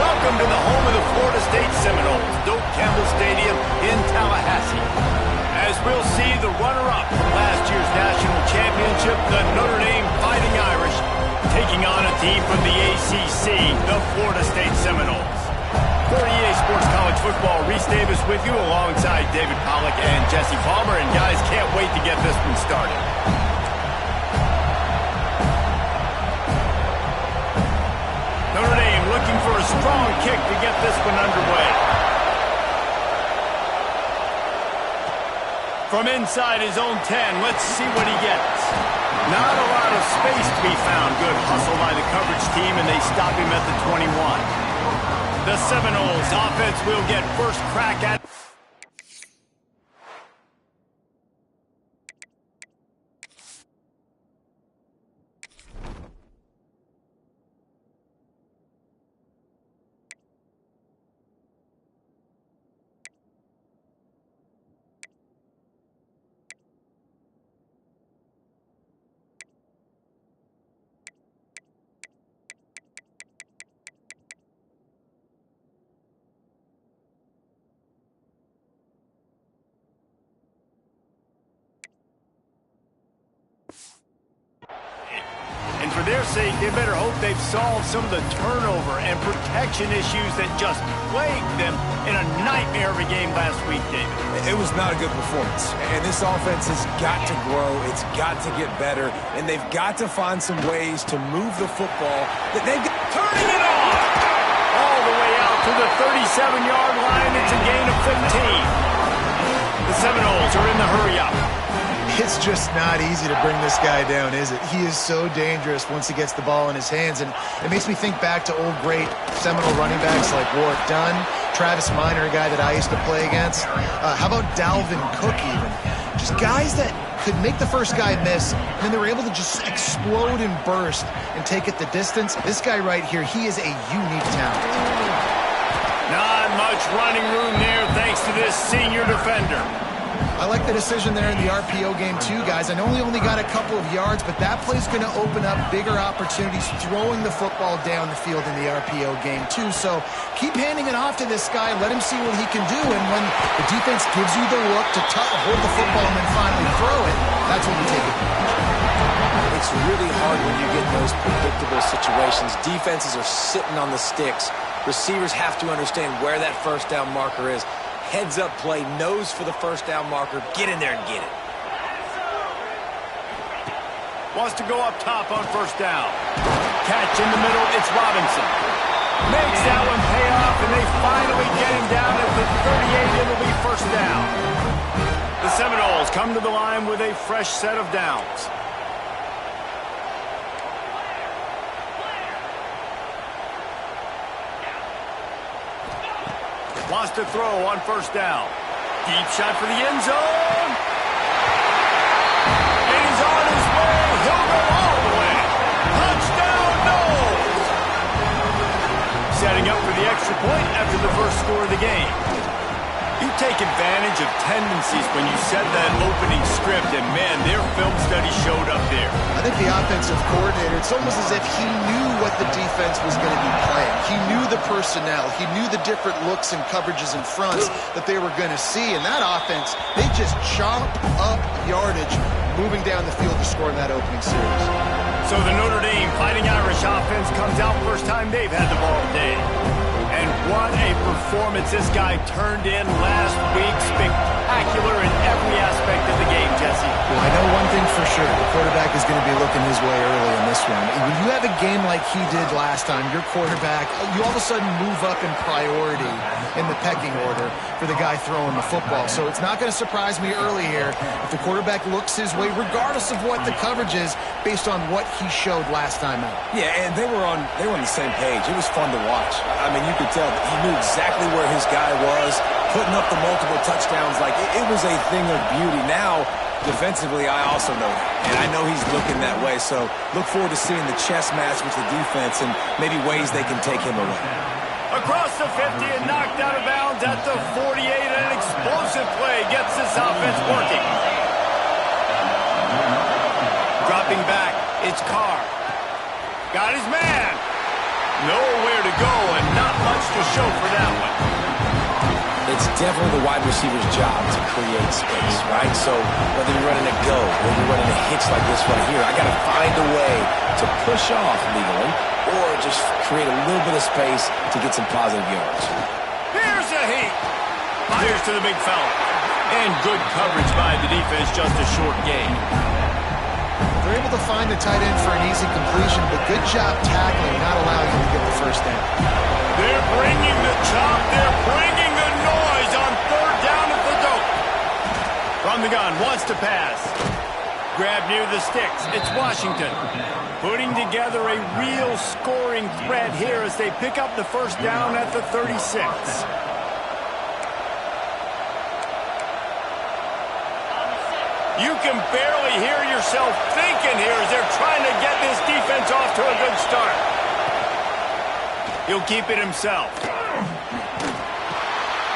Welcome to the home of the Florida State Seminoles, Doak Campbell Stadium in Tallahassee. As we'll see the runner-up from last year's national championship, the Notre Dame Fighting Irish, taking on a team from the ACC, the Florida State Seminoles. For EA Sports College Football, Reese Davis with you alongside David Pollack and Jesse Palmer. And guys, can't wait to get this one started. Notre Dame looking for a strong kick to get this one underway. From inside his own 10, let's see what he gets. Not a lot of space to be found. Good hustle by the coverage team, and they stop him at the 21. The Seminoles offense will get first crack at... For their sake, they better hope they've solved some of the turnover and protection issues that just plagued them in a nightmare of a game last week, David. It was not a good performance, and this offense has got to grow. It's got to get better, and they've got to find some ways to move the football. Turning it off! All the way out to the 37-yard line. It's a gain of 15. The Seminoles are in the hurry-up. It's just not easy to bring this guy down, is it? He is so dangerous once he gets the ball in his hands, and it makes me think back to old great Seminole running backs like Warwick Dunn, Travis Minor, a guy that I used to play against. How about Dalvin Cook even? Just guys that could make the first guy miss, and then they were able to just explode and burst and take it the distance. This guy right here, he is a unique talent. Not much running room there thanks to this senior defender. I like the decision there in the RPO game too, guys. I know he only got a couple of yards, but that play's going to open up bigger opportunities throwing the football down the field in the RPO game too. So keep handing it off to this guy. Let him see what he can do. And when the defense gives you the look to hold the football and then finally throw it, that's when you take it. It's really hard when you get those predictable situations. Defenses are sitting on the sticks. Receivers have to understand where that first down marker is. Heads-up play, nose for the first down marker. Get in there and get it. Wants to go up top on first down. Catch in the middle, it's Robinson. Makes that one pay off, and they finally get him down at the 38. It'll be first down. The Seminoles come to the line with a fresh set of downs. Wants to throw on first down. Deep shot for the end zone. And he's on his way. He'll go all the way. Touchdown, Noles. Setting up for the extra point after the first score of the game. You take advantage of tendencies when you set that opening script, and man, their film study showed up there. I think the offensive coordinator, it's almost as if he knew what the defense was going to be playing. He knew the personnel. He knew the different looks and coverages and fronts that they were going to see. And that offense, they just chomp up yardage moving down the field to score in that opening series. So the Notre Dame Fighting Irish offense comes out first time they've had the ball today. And what a performance this guy turned in last week. Spectacular in every aspect of the game, Jesse. Well, I know one thing for sure. The quarterback is going to be looking his way early in this one. When you have a game like he did last time, your quarterback, you all of a sudden move up in priority in the pecking order for the guy throwing the football. So it's not going to surprise me early here if the quarterback looks his way, regardless of what the coverage is, based on what he showed last time out. Yeah, and they were on the same page. It was fun to watch. I mean, you could tell that he knew exactly where his guy was, putting up the multiple touchdowns. Like, it was a thing of beauty. Now, defensively, I also know that. And I know he's looking that way. So look forward to seeing the chess match with the defense and maybe ways they can take him away. Across the 50 and knocked out of bounds at the 48. An explosive play gets this offense working. Dropping back, it's Carr. Got his man. Nowhere to go and not much definitely the wide receiver's job to create space, right? So whether you're running a go, whether you're running a hitch like this right here, I got to find a way to push off legally or just create a little bit of space to get some positive yards. Here's a heat. Fires to the big fella. And good coverage by the defense, just a short gain. They're able to find the tight end for an easy completion, but good job tackling, not allowing him to get the first down. They're bringing the chop. They're bringing the noise on third down at the dope. From the gun, wants to pass. Grab near the sticks. It's Washington. Putting together a real scoring threat here as they pick up the first down at the 36. You can barely hear yourself thinking here as they're trying to get this defense off to a good start. He'll keep it himself.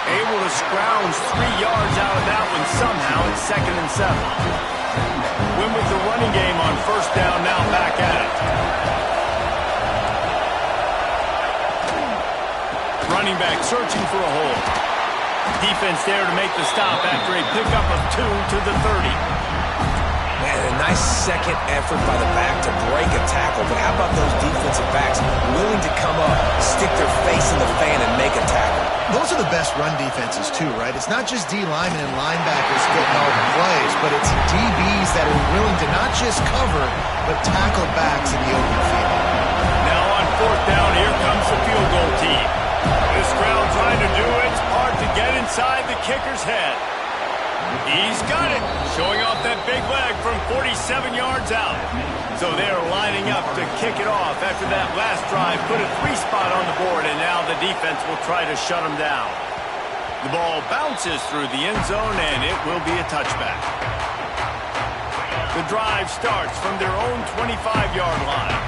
Able to scrounge 3 yards out of that one somehow. It's 2nd and 7. Win with the running game on first down, now back at it. Running back searching for a hole. Defense there to make the stop after a pickup of 2 to the 30. Man, a nice second effort by the back to break a tackle, but how about those defensive backs willing to come up, stick their face in the fan, and make a tackle? Those are the best run defenses too, right? It's not just D linemen and linebackers getting all the plays, but it's DBs that are willing to not just cover, but tackle backs in the open field. Now on fourth down, here comes the field goal team. This crowd trying to do its part to get inside the kicker's head. He's got it, showing off that big leg from 47 yards out. So they're lining up to kick it off after that last drive. Put a 3-spot on the board, and now the defense will try to shut them down. The ball bounces through the end zone, and it will be a touchback. The drive starts from their own 25-yard line.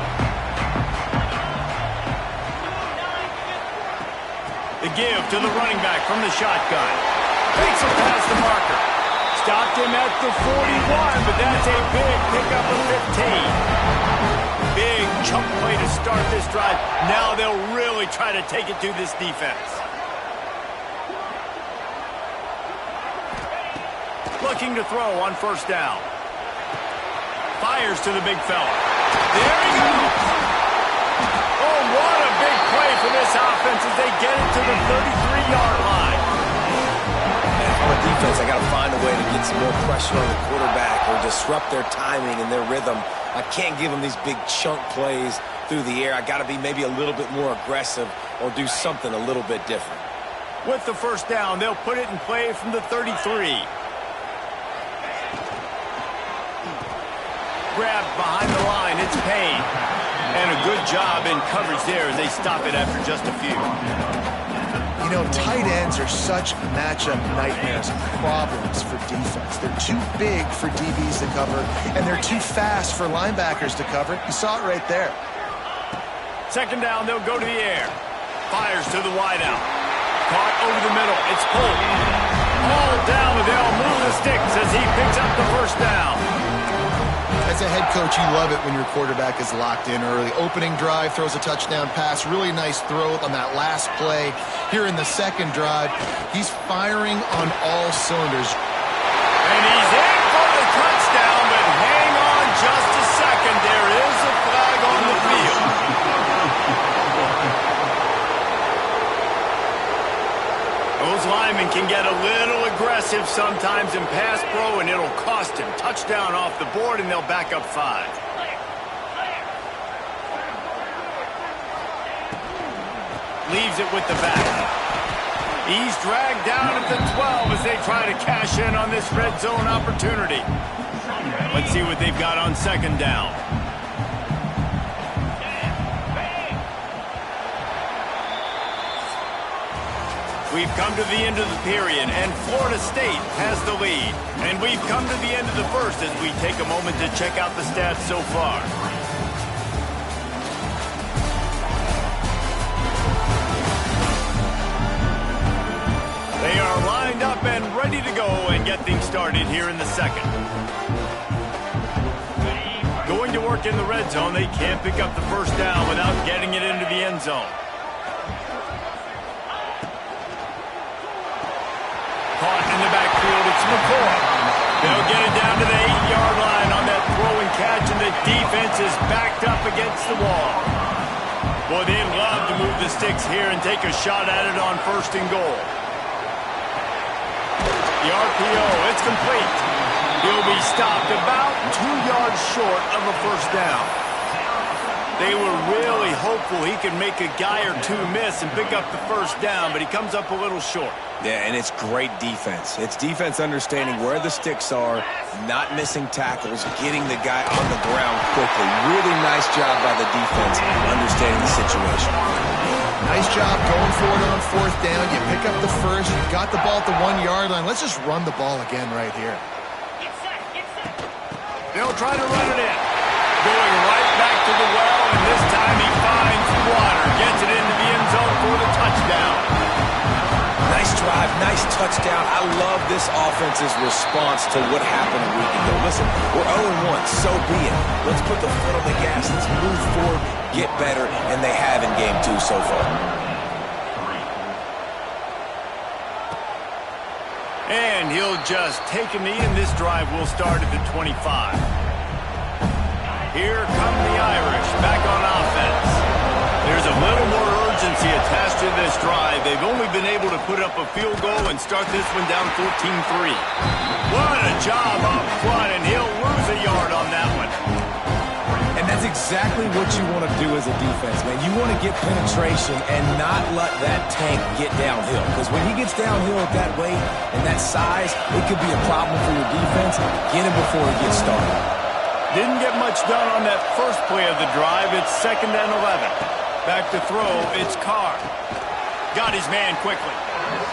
The give to the running back from the shotgun. Takes it past the marker. Stopped him at the 41, but that's a big pickup of 15. Big chunk play to start this drive. Now they'll really try to take it to this defense. Looking to throw on first down. Fires to the big fella. There he goes. Oh, what a big play for this offense as they get it to the 33-yard line. On defense, I got to find a way to get some more pressure on the quarterback or disrupt their timing and their rhythm. I can't give them these big chunk plays through the air. I got to be maybe a little bit more aggressive or do something a little bit different. With the first down, they'll put it in play from the 33. Grabbed behind the line, it's Payne. And a good job in coverage there as they stop it after just a few. You know, tight ends are such matchup nightmares and problems for defense. They're too big for DBs to cover, and they're too fast for linebackers to cover. You saw it right there. Second down, they'll go to the air. Fires to the wideout. Caught over the middle. It's pulled. All down, but they'll move the sticks as he picks up the first down. As a head coach, you love it when your quarterback is locked in early. Opening drive, throws a touchdown pass. Really nice throw on that last play. Here in the second drive, he's firing on all cylinders. And he's in for the touchdown, but hang on just a second. There is a flag on the field. Those linemen can get a little aggressive sometimes in pass pro, and it'll cost him. Touchdown off the board, and they'll back up 5. Leaves it with the back. He's dragged down at the 12 as they try to cash in on this red zone opportunity. Let's see what they've got on second down. We've come to the end of the period, and Florida State has the lead. And we've come to the end of the first as we take a moment to check out the stats so far. They are lined up and ready to go and get things started here in the second. Going to work in the red zone, they can't pick up the first down without getting it into the end zone. backed up against the wall. Boy, they'd love to move the sticks here and take a shot at it on 1st and goal. The RPO, it's complete. He'll be stopped about 2 yards short of a 1st down. They were really hopeful he could make a guy or two miss and pick up the 1st down, but he comes up a little short. Yeah, and it's great defense. It's defense understanding where the sticks are, not missing tackles, getting the guy on the ground quickly. Really nice job by the defense understanding the situation. Nice job going for it on 4th down. You pick up the 1st. You got the ball at the 1-yard line. Let's just run the ball again right here. They'll try to run it in. Going right back to the well, and this time he finds water. Gets it into the end zone for the touchdown. Nice drive, nice touchdown. I love this offense's response to what happened a week ago. Listen, we're 0-1, so be it. Let's put the foot on the gas. Let's move forward, get better, and they have in game 2 so far. And he'll just take a knee, and this drive will start at the 25. Here come the Irish back on offense. There's a little more urgency attached to this drive. They've only been able to put up a field goal and start this one down 14-3. What a job up front, and he'll lose a yard on that one. And that's exactly what you want to do as a defense, man. You want to get penetration and not let that tank get downhill. Because when he gets downhill at that weight and that size, it could be a problem for your defense. Get him before he gets started. Didn't get much done on that 1st play of the drive. It's 2nd and 11. Back to throw, it's Carr. Got his man quickly.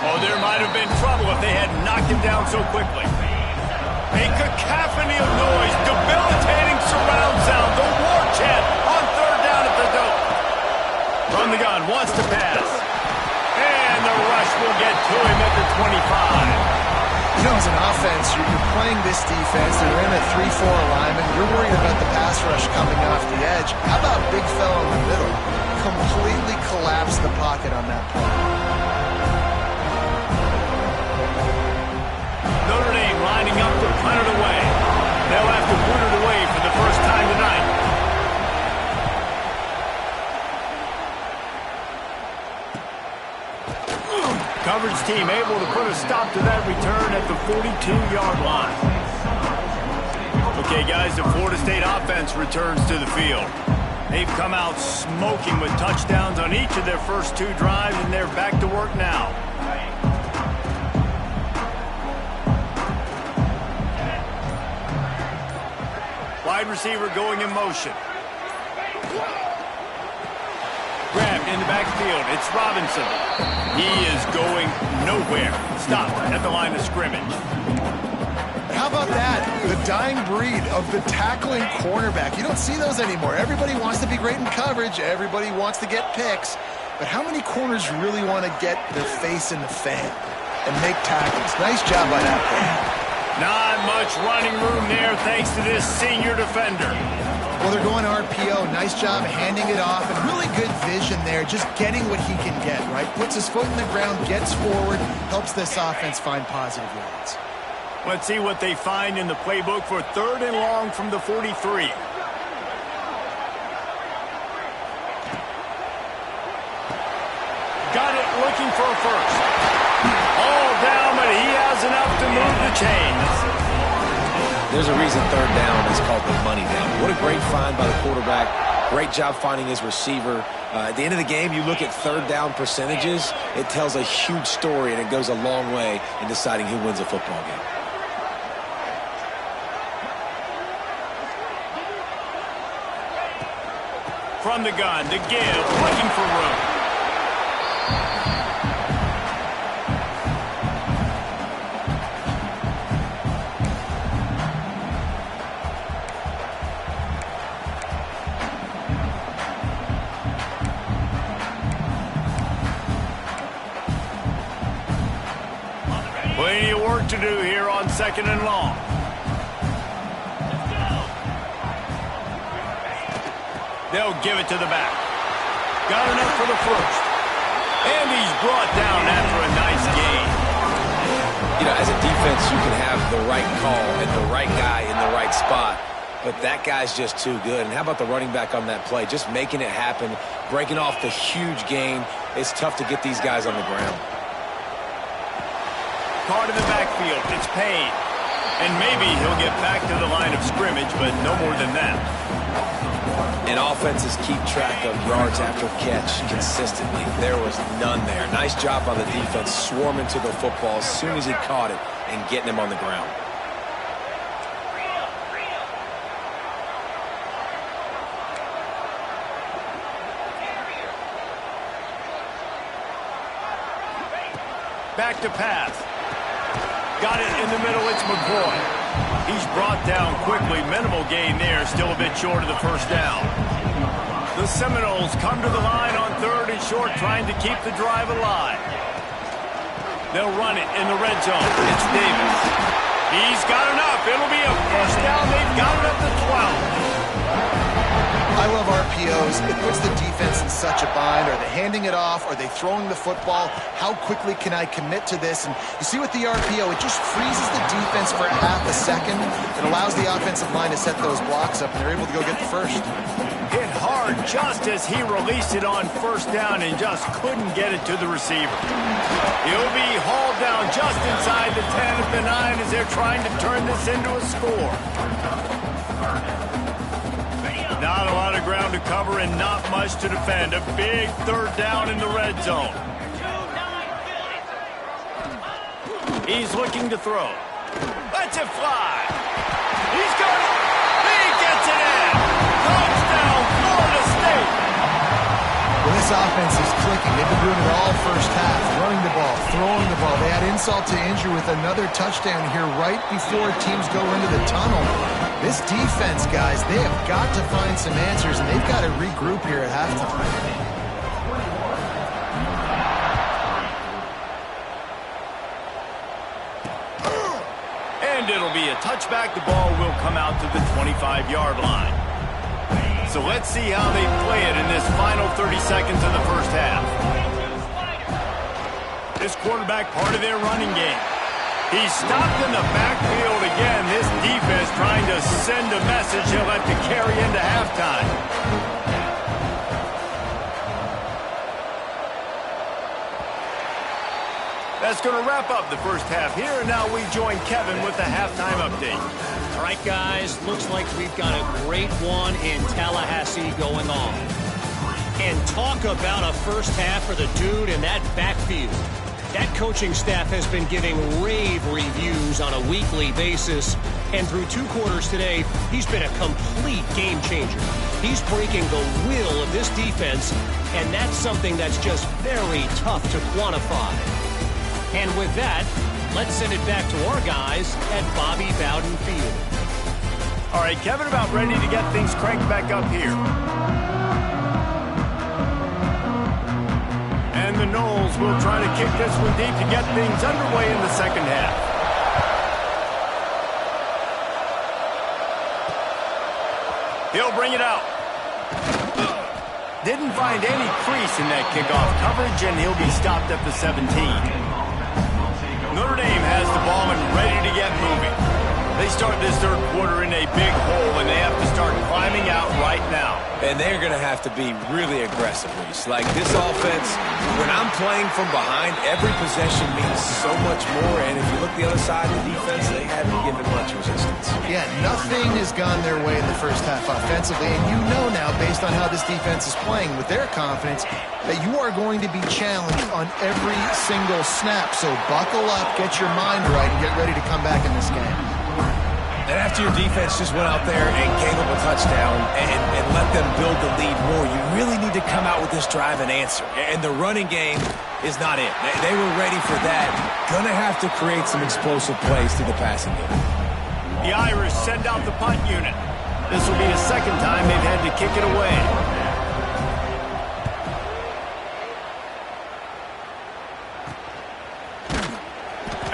Oh, there might have been trouble if they had knocked him down so quickly. A cacophony of noise, debilitating surround sound, the war chant on 3rd down at the dope. From the gun, wants to pass. And the rush will get to him at the 25. You know, as an offense, you're playing this defense. They're in a 3-4 alignment. You're worried about the pass rush coming off the edge. How about big fella in the middle? Completely collapse the pocket on that play. Notre Dame lining up to punt it away. They'll have to put it away for the 1st time tonight. Coverage team able to put a stop to that return at the 42-yard line. Okay, guys, the Florida State offense returns to the field. They've come out smoking with touchdowns on each of their first 2 drives, and they're back to work now. Wide receiver going in motion. Grabbed in the backfield. It's Robinson. He is going nowhere. Stopped at the line of scrimmage. How about that? The dying breed of the tackling cornerback. You don't see those anymore. Everybody wants to be great in coverage. Everybody wants to get picks. But how many corners really want to get their face in the fan and make tackles? Nice job by that player. Not much running room there thanks to this senior defender. Well, they're going RPO. Nice job handing it off, and really good vision there, just getting what he can get, right? Puts his foot in the ground, gets forward, helps this offense find positive yards. Let's see what they find in the playbook for 3rd and long from the 43. Got it looking for a 1st. All down, but he has enough to move the chains. There's a reason 3rd down is called the money down. What a great find by the quarterback. Great job finding his receiver. At the end of the game, you look at 3rd down percentages. It tells a huge story, and it goes a long way in deciding who wins a football game. From the gun, to give, looking for room. Plenty of work to do here on 2nd and long. They'll give it to the back. Got enough for the 1st. And he's brought down after a nice gain. You know, as a defense, you can have the right call and the right guy in the right spot. but that guy's just too good. And how about the running back on that play? Just making it happen, breaking off the huge gain. It's tough to get these guys on the ground. Caught in the backfield. It's Payne. And maybe he'll get back to the line of scrimmage, but no more than that. And offenses keep track of yards after catch consistently. There was none there. Nice job by the defense swarming to the football as soon as he caught it and getting him on the ground. Back to pass. Got it in the middle. It's McCoy. He's brought down quickly. Minimal gain there. Still a bit short of the first down. The Seminoles come to the line on 3rd and short, trying to keep the drive alive. They'll run it in the red zone. It's Davis. He's got enough. It'll be a first down. They've got it up to 12. I love RPOs. It puts the defense in such a bind. Are they handing it off? Are they throwing the football? How quickly can I commit to this? And you see with the RPO, it just freezes the defense for a half a second. It allows the offensive line to set those blocks up, and they're able to go get the first. Hit hard just as he released it on first down and just couldn't get it to the receiver. He'll be hauled down just inside the 10 of the 9 as they're trying to turn this into a score. Not a lot of ground to cover and not much to defend. A big 3rd down in the red zone. He's looking to throw. Lets it fly. He's got it. He gets it in. Touchdown, Florida State. Well, this offense is clicking. They've been doing it all first half. Running the ball, throwing the ball. They had insult to injury with another touchdown here right before teams go into the tunnel. This defense, guys, they have got to find some answers, and they've got to regroup here at halftime. And it'll be a touchback. The ball will come out to the 25-yard line. So let's see how they play it in this final 30 seconds of the first half. This quarterback part of their running game. He's stopped in the backfield again. This defense trying to send a message he'll have to carry into halftime. That's going to wrap up the first half here, and now we join Kevin with the halftime update. All right, guys, looks like we've got a great one in Tallahassee going on. And talk about a first half for the dude in that backfield. That coaching staff has been giving rave reviews on a weekly basis. And through 2 quarters today, he's been a complete game changer. He's breaking the will of this defense, and that's something that's just very tough to quantify. And with that, let's send it back to our guys at Bobby Bowden Field. All right, Kevin, about ready to get things cranked back up here. And the Noles will try to kick this one deep to get things underway in the second half. He'll bring it out. Didn't find any crease in that kickoff coverage, and he'll be stopped at the 17. Notre Dame has the ball and ready to get moving. They start this third quarter in a big hole, and they have to start climbing out right now. And they're going to have to be really aggressive, Reese. Like this offense, when I'm playing from behind, every possession means so much more. And if you look the other side of the defense, they haven't given much resistance. Yeah, nothing has gone their way in the first half offensively. And you know now, based on how this defense is playing with their confidence, that you are going to be challenged on every single snap. So buckle up, get your mind right, and get ready to come back in this game. And after your defense just went out there and gave them a touchdown and let them build the lead more, you really need to come out with this drive and answer. And the running game is not it. They were ready for that. Gonna have to create some explosive plays through the passing game. The Irish send out the punt unit. This will be the second time they've had to kick it away.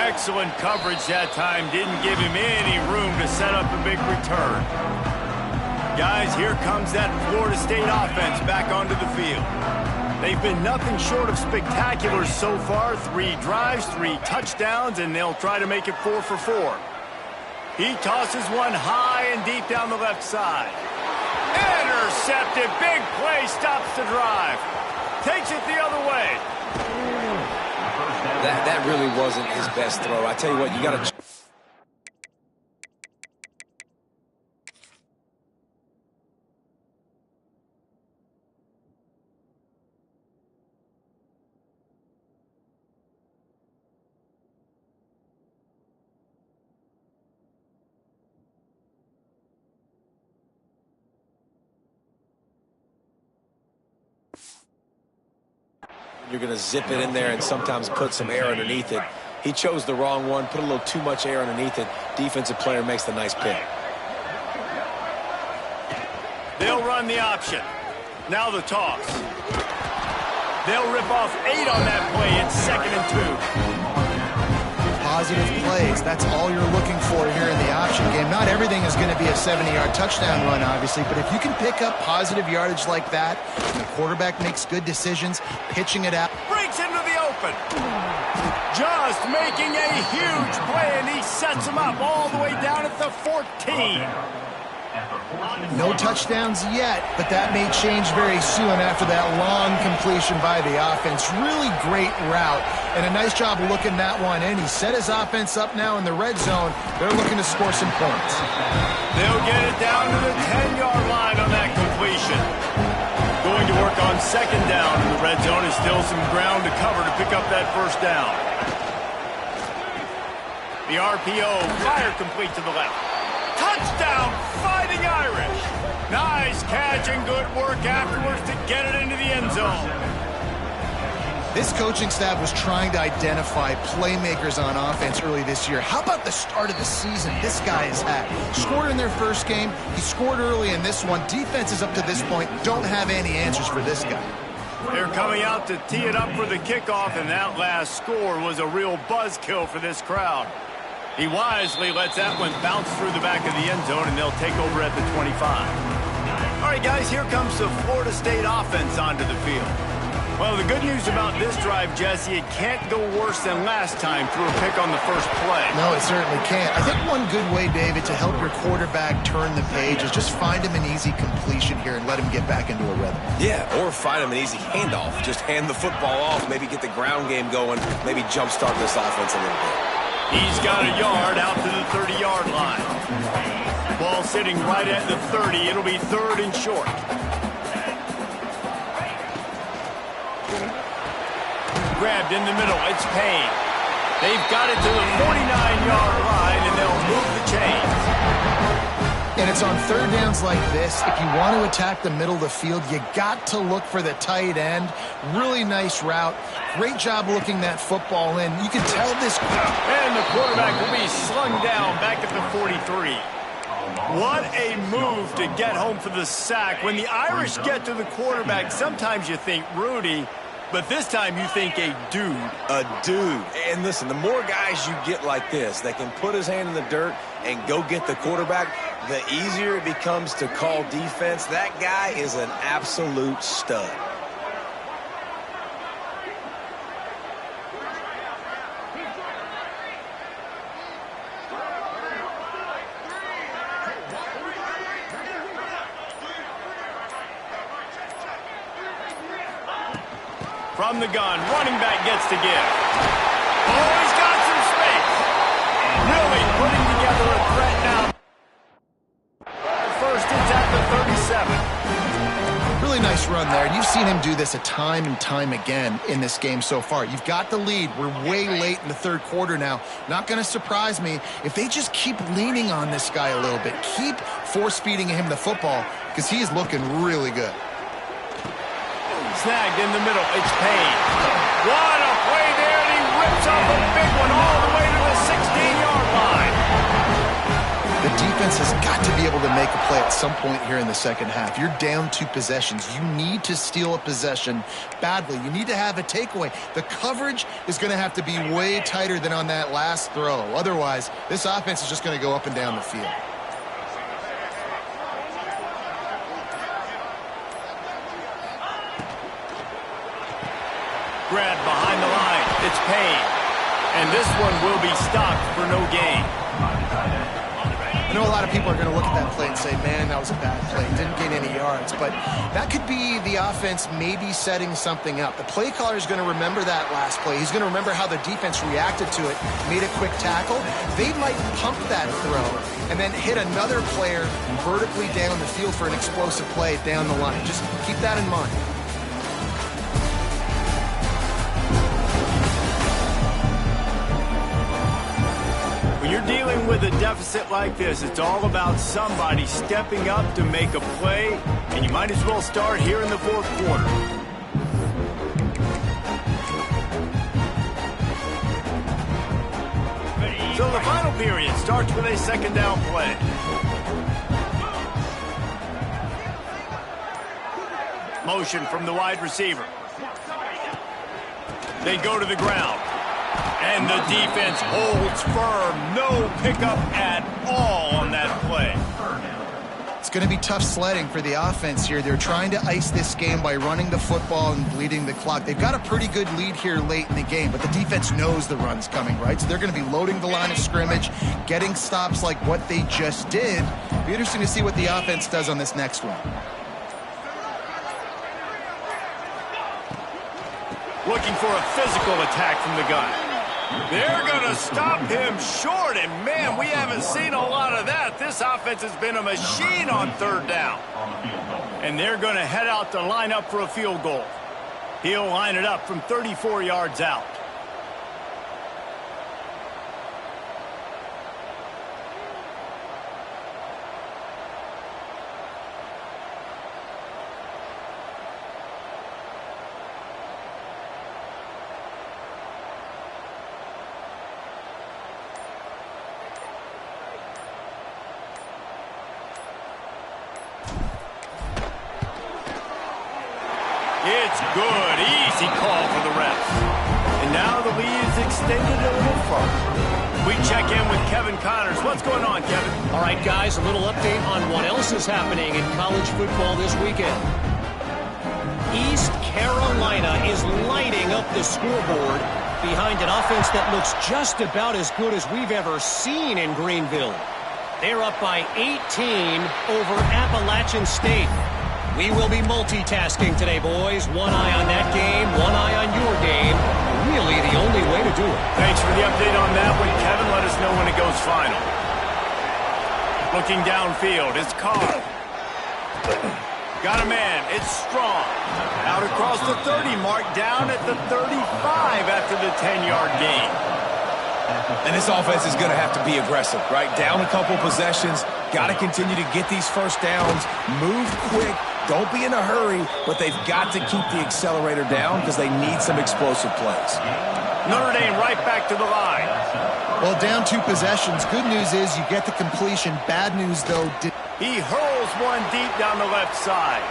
Excellent coverage that time. Didn't give him any room to set up a big return. Guys, here comes that Florida State offense back onto the field. They've been nothing short of spectacular so far. 3 drives, 3 touchdowns, and they'll try to make it 4 for 4. He tosses one high and deep down the left side. Intercepted. Big play. Stops the drive. Takes it the other way. That really wasn't his best throw. I tell you what, you got to... You're going to zip it in there and sometimes put some air underneath it. He chose the wrong one, put a little too much air underneath it. Defensive player makes the nice pick. They'll run the option. Now the toss. They'll rip off 8 on that play. It's 2nd and 2. Positive plays, that's all you're looking for here in the option game. Not everything is going to be a 70-yard touchdown run, obviously, but if you can pick up positive yardage like that, and the quarterback makes good decisions, pitching it out. Breaks into the open. Just making a huge play, and he sets him up all the way down at the 14. No touchdowns yet, but that may change very soon after that long completion by the offense. Really great route, and a nice job of looking that one in. He set his offense up now in the red zone. They're looking to score some points. They'll get it down to the 10-yard line on that completion. Going to work on 2nd down in the red zone. Is still some ground to cover to pick up that 1st down. The RPO, fire complete to the left. Touchdown, Fighting Irish. Nice catch and good work afterwards to get it into the end zone. This coaching staff was trying to identify playmakers on offense early this year. How about the start of the season this guy has had? Scored in their first game. He scored early in this one. Defenses up to this point don't have any answers for this guy. They're coming out to tee it up for the kickoff, and that last score was a real buzzkill for this crowd. He wisely lets that one bounce through the back of the end zone, and they'll take over at the 25. All right, guys, here comes the Florida State offense onto the field. Well, the good news about this drive, Jesse, it can't go worse than last time through a pick on the first play. No, it certainly can't. I think one good way, David, to help your quarterback turn the page is just find him an easy completion here and let him get back into a rhythm. Yeah, or find him an easy handoff. Just hand the football off, maybe get the ground game going, maybe jumpstart this offense a little bit. He's got a yard out to the 30-yard line. Ball sitting right at the 30. It'll be 3rd and short. Grabbed in the middle. It's Payne. They've got it to the 49-yard line, and they'll move the chains. And it's on 3rd downs like this. If you want to attack the middle of the field, you got to look for the tight end. Really nice route. Great job looking that football in. You can tell this. And the quarterback will be slung down back at the 43. What a move to get home for the sack. When the Irish get to the quarterback, sometimes you think Rudy, but this time you think a dude. A dude. And listen, the more guys you get like this that can put his hand in the dirt and go get the quarterback, the easier it becomes to call defense. That guy is an absolute stud. From the gun, running back gets to give. Oh, he's got some space. Really putting together a threat now. First, it's at the 37. Really nice run there, and you've seen him do this a time and time again in this game so far. You've got the lead. We're way late in the 3rd quarter now. Not going to surprise me if they just keep leaning on this guy a little bit. Keep force-feeding him the football because he is looking really good. Snagged in the middle. It's Payne. What a play there, and he rips off a big one all the way to the 16-yard line. The defense has got to be able to make a play at some point here in the second half. You're down 2 possessions. You need to steal a possession badly. You need to have a takeaway. The coverage is going to have to be way tighter than on that last throw. Otherwise, this offense is just going to go up and down the field. Grabbed behind the line. It's Payne. And this one will be stopped for no gain. I know a lot of people are going to look at that play and say, man, that was a bad play. Didn't gain any yards. But that could be the offense maybe setting something up. The play caller is going to remember that last play. He's going to remember how the defense reacted to it, made a quick tackle. They might pump that throw and then hit another player vertically down the field for an explosive play down the line. Just keep that in mind. When you're dealing with a deficit like this, it's all about somebody stepping up to make a play, and you might as well start here in the fourth quarter. So the final period starts with a second down play. Motion from the wide receiver. They go to the ground. And the defense holds firm. No pickup at all on that play. It's going to be tough sledding for the offense here. They're trying to ice this game by running the football and bleeding the clock. They've got a pretty good lead here late in the game, but the defense knows the run's coming, right? So they're going to be loading the line of scrimmage, getting stops like what they just did. It'll be interesting to see what the offense does on this next one. Looking for a physical attack from the gun. They're going to stop him short, and man, we haven't seen a lot of that. This offense has been a machine on third down. And they're going to head out to line up for a field goal. He'll line it up from 34 yards out. It's good. Easy call for the refs. And now the lead is extended a little further. We check in with Kevin Connors. What's going on, Kevin? All right, guys, a little update on what else is happening in college football this weekend. East Carolina is lighting up the scoreboard behind an offense that looks just about as good as we've ever seen in Greenville. They're up by 18 over Appalachian State. We will be multitasking today, boys. One eye on that game, one eye on your game. Really the only way to do it. Thanks for the update on that one, Kevin. Let us know when it goes final. Looking downfield, it's Carr. Got a man. It's Strong. Out across the 30 mark, down at the 35 after the 10-yard gain. And this offense is going to have to be aggressive, right? Down a couple possessions. Got to continue to get these first downs. Move quick. Don't be in a hurry, but they've got to keep the accelerator down because they need some explosive plays. Notre Dame right back to the line. Well, down 2 possessions. Good news is you get the completion. Bad news, though. He hurls one deep down the left side.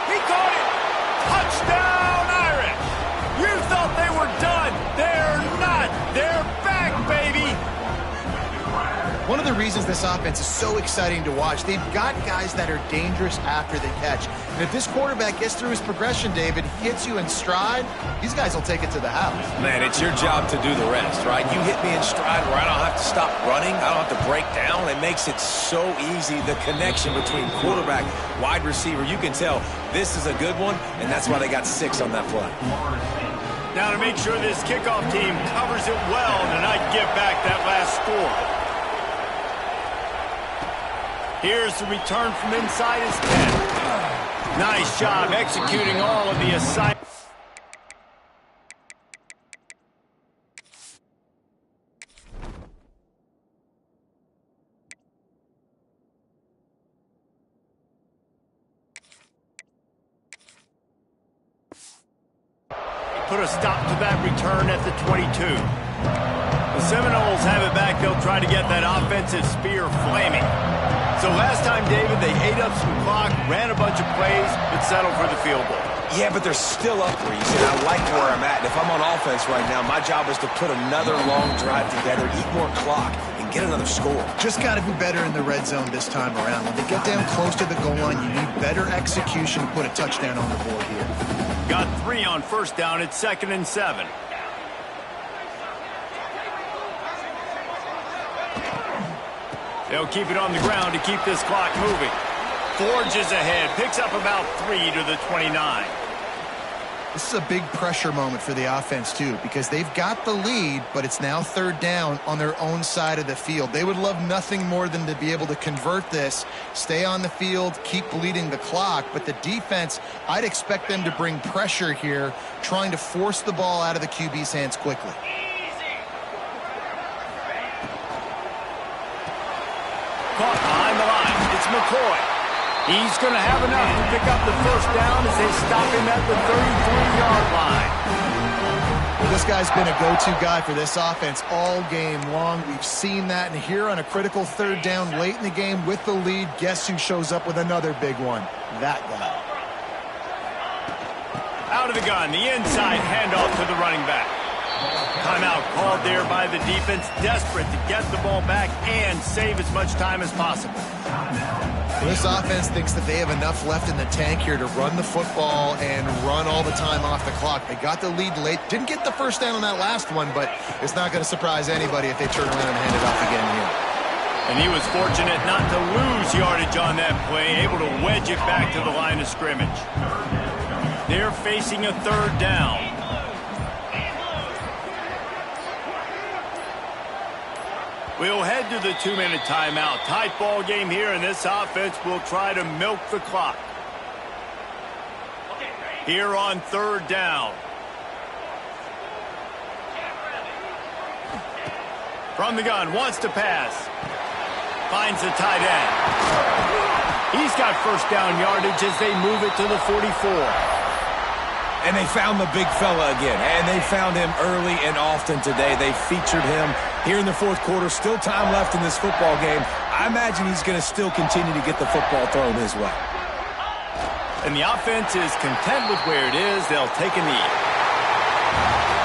He caught it. Touchdown, Irish. You thought they were done. They're not. They're back, baby. One of the reasons this offense is so exciting to watch, they've got guys that are dangerous after the catch. And if this quarterback gets through his progression, David, hits you in stride, these guys will take it to the house. Man, it's your job to do the rest, right? You hit me in stride where I don't have to stop running. I don't have to break down. It makes it so easy. The connection between quarterback, wide receiver, you can tell this is a good one, and that's why they got 6 on that play. Now to make sure this kickoff team covers it well to not give back that last score. Here's the return from inside his 10. Nice job executing all of the assignments. Put a stop to that return at the 22. The Seminoles have it back. They'll try to get that offensive spear flaming. So last time, David, they ate up some clock, ran a bunch of plays, but settled for the field goal. Yeah, but they're still up, Reese, and I like where I'm at. And if I'm on offense right now, my job is to put another long drive together, eat more clock, and get another score. Just got to be better in the red zone this time around. When they get down close to the goal line, you need better execution to put a touchdown on the board here. Got 3 on first down. It's 2nd and 7. They'll keep it on the ground to keep this clock moving. Forges ahead, picks up about 3 to the 29. This is a big pressure moment for the offense, too, because they've got the lead, but it's now third down on their own side of the field. They would love nothing more than to be able to convert this, stay on the field, keep bleeding the clock, but the defense, I'd expect them to bring pressure here, trying to force the ball out of the QB's hands quickly. Caught behind the line. It's McCoy. He's going to have enough to pick up the first down as they stop him at the 33-yard line. Well, this guy's been a go-to guy for this offense all game long. We've seen that, and here on a critical third down late in the game with the lead, guess who shows up with another big one? That guy. Out of the gun, the inside handoff to the running back. Timeout called there by the defense, desperate to get the ball back and save as much time as possible. This offense thinks that they have enough left in the tank here to run the football and run all the time off the clock. They got the lead late. Didn't get the first down on that last one, but it's not going to surprise anybody if they turn around and hand it off again here. And he was fortunate not to lose yardage on that play, able to wedge it back to the line of scrimmage. They're facing a third down. We'll head to the 2-minute timeout. Tight ball game here, and this offense will try to milk the clock. Here on third down. From the gun, wants to pass. Finds the tight end. He's got first down yardage as they move it to the 44. And they found the big fella again, and they found him early and often today. They featured him here in the fourth quarter. Still time left in this football game. I imagine he's going to still continue to get the football thrown his way. And the offense is content with where it is. They'll take a knee.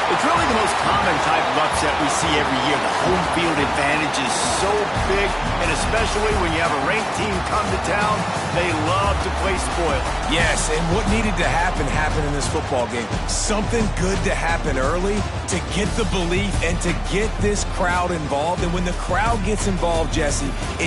It's really the most common type of upset we see every year. The home field advantage is so big, and especially when you have a ranked team come to town, they love to play spoiler. Yes, and what needed to happen happened in this football game. Something good to happen early to get the belief and to get this crowd involved. And when the crowd gets involved, Jesse, it